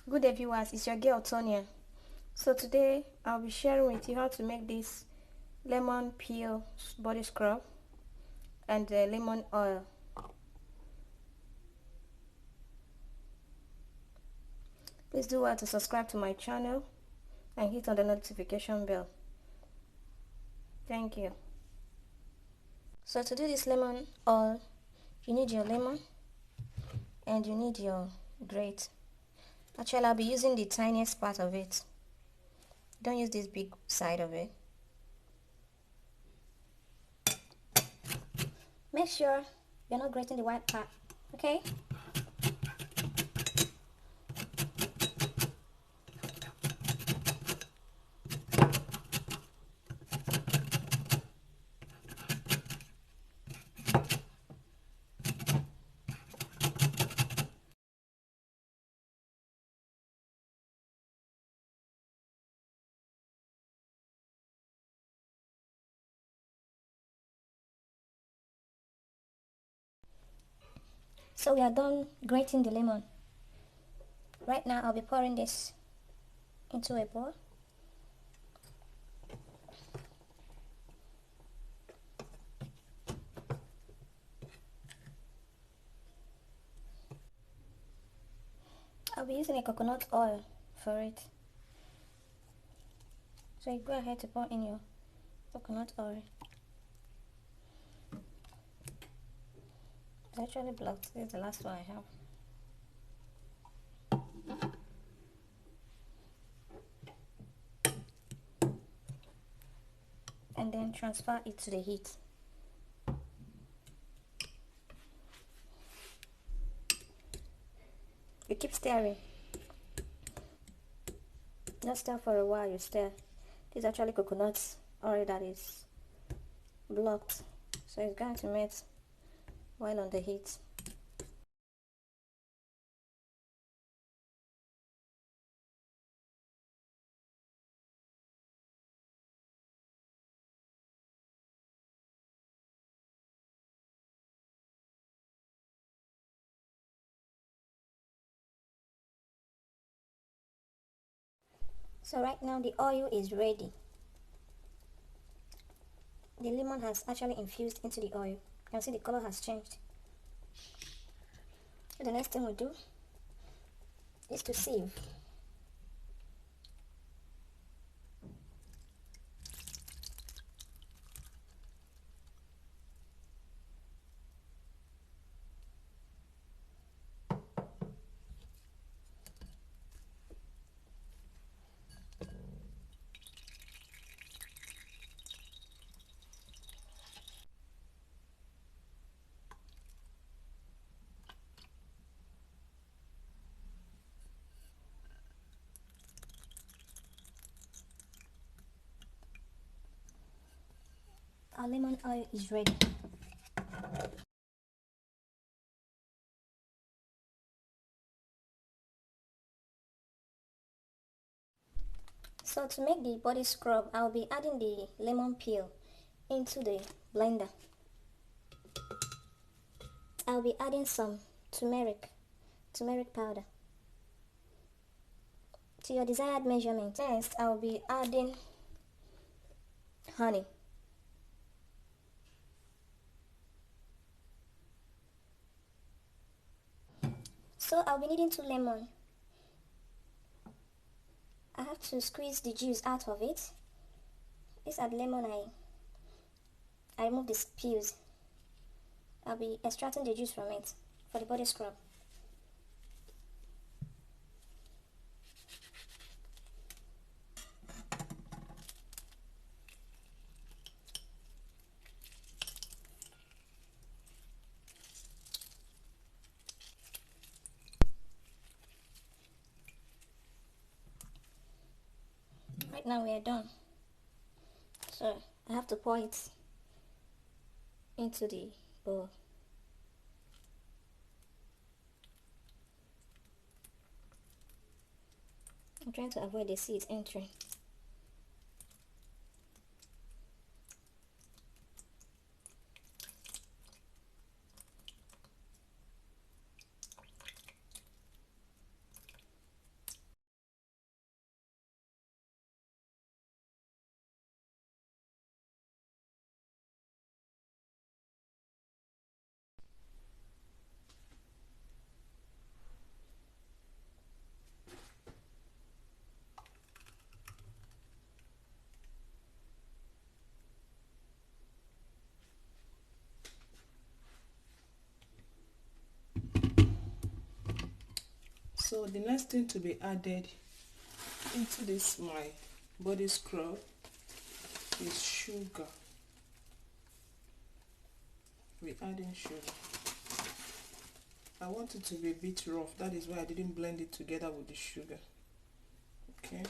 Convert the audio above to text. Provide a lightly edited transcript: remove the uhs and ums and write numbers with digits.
Good day viewers, it's your girl Tonia. So today I'll be sharing with you how to make this lemon peel body scrub and lemon oil. Please do well to subscribe to my channel and hit on the notification bell. Thank you. So to do this lemon oil, you need your lemon and you need your grate. Actually, I'll be using the tiniest part of it. Don't use this big side of it. Make sure you're not grating the white part, okay? So we are done grating the lemon. Right now I'll be pouring this into a bowl. I'll be using a coconut oil for it. So you go ahead to pour in your coconut oil. It's actually blocked. This is the last one I have. And then transfer it to the heat. You keep stirring. Just stir for a while, you stir. This is actually coconut oil that is blocked. So it's going to melt while on the heat. So right now the oil is ready. The lemon has actually infused into the oil. You can see the color has changed. So the next thing we'll do is to sieve. Our lemon oil is ready. So to make the body scrub, I'll be adding the lemon peel into the blender. I'll be adding some turmeric powder to your desired measurement. Next, I'll be adding honey. So I'll be needing 2 lemons. I have to squeeze the juice out of it. These are the lemon I remove the peels. I'll be extracting the juice from it for the body scrub. Right now we are done. So I have to pour it into the bowl. I'm trying to avoid the seeds entering. So the next thing to be added into this my body scrub is sugar. We're adding sugar. I want it to be a bit rough, that is why I didn't blend it together with the sugar. Okay.